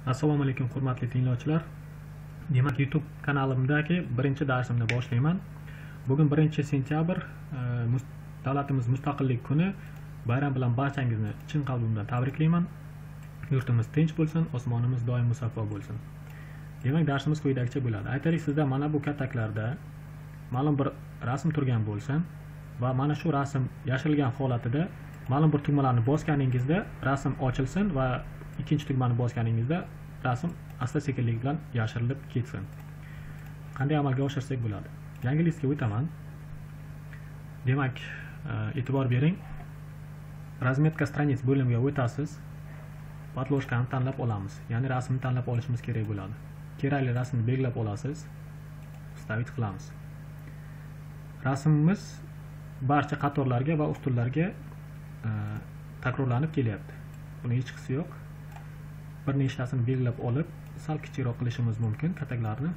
Assalomu alaykum hurmatli tinglovchilar. Demak, YouTube kanalimdagi birinchi darsimni boshlayman. Bugun 1-sentyabr, davlatimiz mustaqillik kuni. Bayram bilan barchangizni chin qalbimdan tabriklayman. Yurtimiz tinch bo'lsin, osmonimiz doim musaffo bo'lsin. Demak, darsimiz quyidagicha bo'ladi. Aytaylik, sizda mana bu kataklarda ma'lum bir rasm turgan bo'lsin va mana shu rasm yashirilgan holatida ma'lum bir tugmalarni bosganingizda rasm ochilsin va ikkinchi tugmani bosganingizda rasm asta-sekinlik bilan yashirilib ketsin. Qanday amalga oshirsak bo'ladi? Yangi listga o'taman. Demak, e'tibor bering. Razmetka stranic bo'limiga o'tasiz. Podложкani tanlab olamiz. Ya'ni rasmni tanlab olishimiz kerak bo'ladi. Kerakli rasmni belgilab olasiz. Stavit qilamiz. Rasmimiz barcha qatorlarga va ustunlarga takrorlanib kelyapti. Buni hech qisi yo'q. Bir nechtasini belgilab olib, sal kichikroq qilishimiz mumkin kataklarni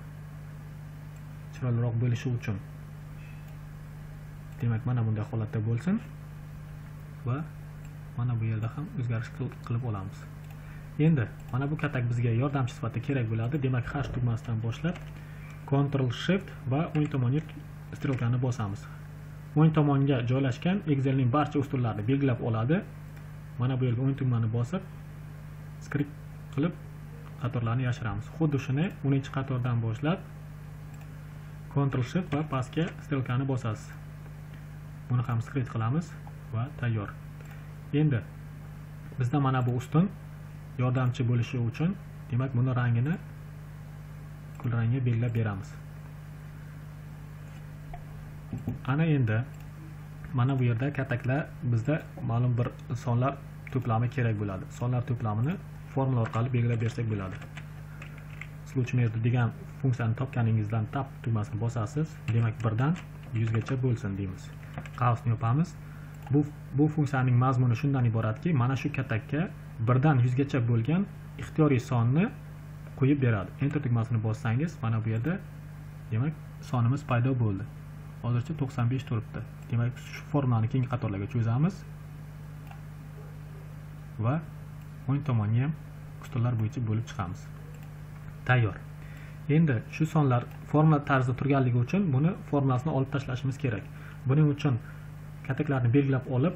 chiroyliroq bo'lishi uchun. Demak, mana bunday holatda bo'lsin va mana bu yerda ham o'zgarish qilib olamiz. Endi mana bu katak bizga yordamchi sifatida kerak bo'ladi. Demak, H tugmasidan boshlab Ctrl Shift va o'ng tomonga strelkani bosamiz. O'ng tomonga joylashgan Excelning barcha ustunlarini belgilab oladi. Mana bu yerga o'ng tugmani bosib, script qilib qatorlarni yashiramiz. Xuddi shuni 10-qatordan boshlab Ctrl Shift va pastga strelkani bosasiz. Buni ham script qilamiz va tayyor. Endi bizda mana bu ustun yordamchi bo'lishi uchun, demak, buni rangini kul rangga belgilab beramiz. Ana endi mana bu yerda kataklar bizda ma'lum bir sonlar to'plami kerak bo'ladi. Sonlar to'plamini formula orqali belgilab bersak bo'ladi. Sluchmerdi degan funksiyani topganingizdan tab tugmasini bosasiz. Demak, 1 dan 100 gacha bo'lsin deymiz. Qavsni yopamiz. Bu funksiyaning mazmuni shundan iboratki, mana shu katakka 1 dan 100 gacha bo'lgan ixtiyoriy sonni qo'yib beradi. Enter tugmasini bossangiz, mana bu yerda demak sonimiz paydo bo'ldi. Hozircha 95 turibdi. Demak, shu formulani keyingi qatorlarga cho'zamiz va o'ng tomonga ham ustunlar bo'yicha bo'lib chiqamiz. Tayyor. Endi shu sonlar formula tarzida turganligi uchun buni formulasini olib tashlashimiz kerak. Buning uchun kataklarni belgilab olib,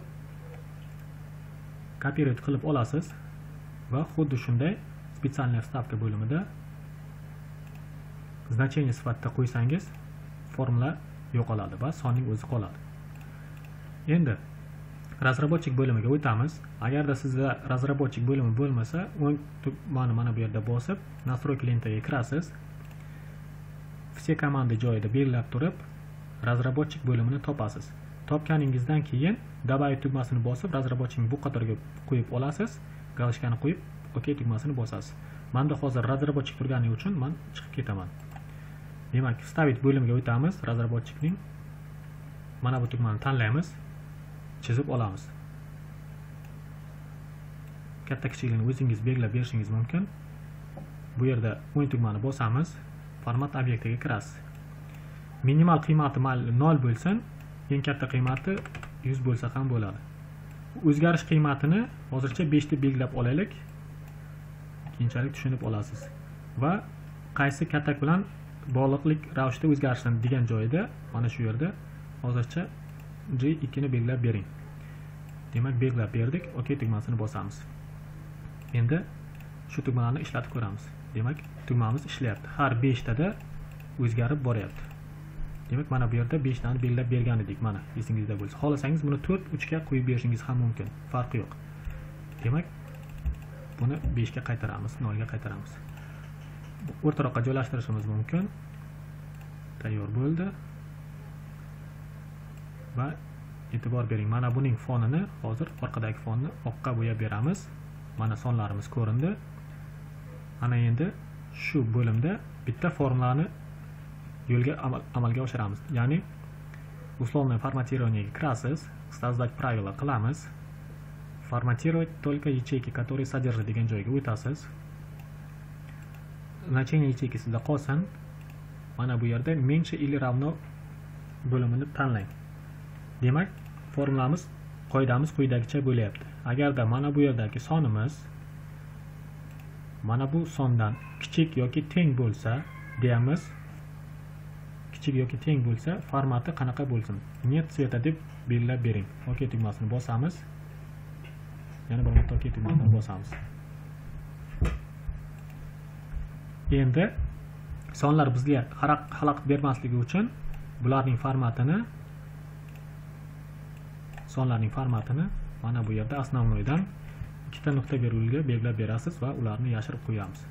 kopировать qilib olasiz va xuddi shunday специальная вставка bo'limida значение sifatida qo'ysangiz, formula yo'qoladi va sonning o'zi qoladi. Endi razработчик bo'limiga o'tamiz. Agarda sizda razработчик bo'limi bo'lmasa, o'ng tugmani mana bu yerda bosib, настройки lentaga kirasiz. Все komanды joyida belgilab turib, razработчик bo'limini topasiz. Topganingizdan keyin добавить tugmasini bosib, razработчикni bu qatorga qo'yib olasiz. Galishkani qo'yib, OK tugmasini bosasiz. Menda hozir razработчик turgani uchun men chiqib ketaman. Demak, stavit bo'limiga o'tamiz. Razработчикning mana bu tugmani tanlaymiz, chizib olamiz. Katta kichikligini o'zingiz belgilab berishingiz mumkin. Bu yerda o'ng tugmani bosamiz, format obyektiga kirasiz. Minimal qiymati 0 bo'lsin, eng katta qiymati 100 bo'lsa ham bo'ladi. O'zgarish qiymatini hozircha 5 deb belgilab olaylik. Keyinchalik tushunib olasiz. Va qaysi katak bilan bog'liqlik ravishda o'zgarishdan degan joyda mana shu yerda hozircha J2 ni belgilab bering. Demak, belgilab berdik. OK tugmasini bosamiz. Endi shu tugmalarni ishlatib ko'ramiz. Demak, tugmamiz ishlayapti. Har 5 tada o'zgarib boryapti. Demak, mana bu yerda 5 tani belgilab bergan edik, mana esingizda bo'lsa. Xohlasangiz buni 4-3 ga qo'yib berishingiz ham mumkin. Farqi yo'q. Demak, buni 5 ga qaytaramiz, 0 ga qaytaramiz. O'rtaroqqa joylashtirishimiz mumkin. Tayyor bo'ldi. Va e'tibor bering, mana buning fonini hozir orqadagi fonni oqqa bo'yab beramiz. Mana sonlarimiz ko'rindi. Ana endi shu bo'limda bitta formulani yo'lga amalga oshiramiz. Ya'ni условное форматирование kirasiz, создать правила qilamiz. Форматировать только ячейки, которые содержат degan joyga o'tasiz. Значение ячейки sizda qolsin. Mana bu yerda меньше или равно bo'limini tanlang. Demak, formulamiz, qoidamiz quyidagicha bo'lyapti. Agarda mana bu yerdagi sonimiz mana bu sondan kichik yoki teng bo'lsa deyamiz. Kichik yoki teng bo'lsa formati qanaqa bo'lsin? Net sveta deb belgilab bering. OK tugmasini bosamiz. Yana bir marta OK tugmasini bosamiz. Endi sonlar bizga xalaqit bermasligi uchun bularning formatini mana bu yerda основнойdan ikkita nuqta virgulga belgilab berasiz va ularni yashirib qo'yamiz.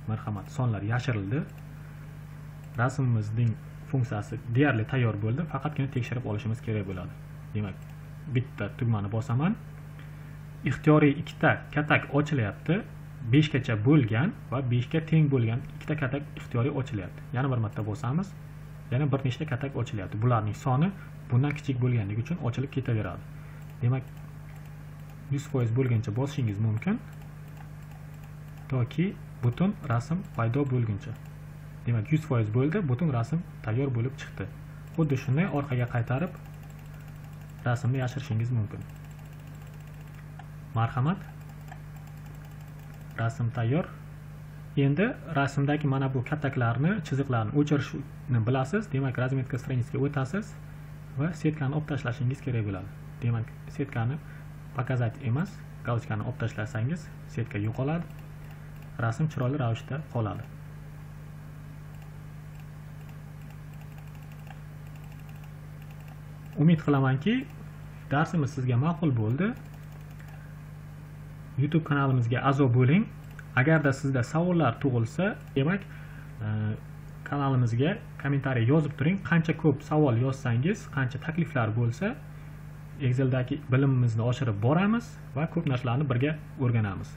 Marhamat, sonlar yashirildi. Rasmimizning funksiyasi deyarli tayyor bo'ldi. Faqatgina tekshirib olishimiz kerak bo'ladi. Demak, bitta tugmani bosaman. Ixtiyoriy ikkita katak ochilyapti. 5 gacha bo'lgan va 5 ga teng bo'lgan ikkita katak ixtiyoriy ochilyapti. Yana bir marta bosamiz. Yana bir nechta katak ochilyapti. Bularning soni bundan kichik bo'lganligi uchun ochilib ketaveradi. Demak, 100% bo'lgancha bosishingiz mumkin toki butun rasm paydo bo'lguncha. Demak, 100% bo'ldi, butun rasm tayyor bo'lib chiqdi. Xuddi shunday orqaga qaytarib rasmni yashirishingiz mumkin. Marhamat. Rasm tayyor. Endi rasmdagi mana bu kataklarni, chiziqlarni o'chirishni bilasiz. Demak, razmetka stranitsasiga o'tasiz va setkani olib tashlashingiz kerak bo'ladi. Demak, setkani показать emas, galochkani olib tashlasangiz, setka yo'qoladi. Rasm chiroyli ravishda qoladi. Umid qilamanki, darsimiz sizga ma'qul bo'ldi. YouTube kanalimizga a'zo bo'ling. Agarda sizda savollar tug'ilsa, demak, kanalimizga kommentariy yozib turing. Qancha ko'p savol yozsangiz, qancha takliflar bo'lsa, Excel'dagi bilimimizni oshirib boramiz va ko'p narsalarni birga o'rganamiz.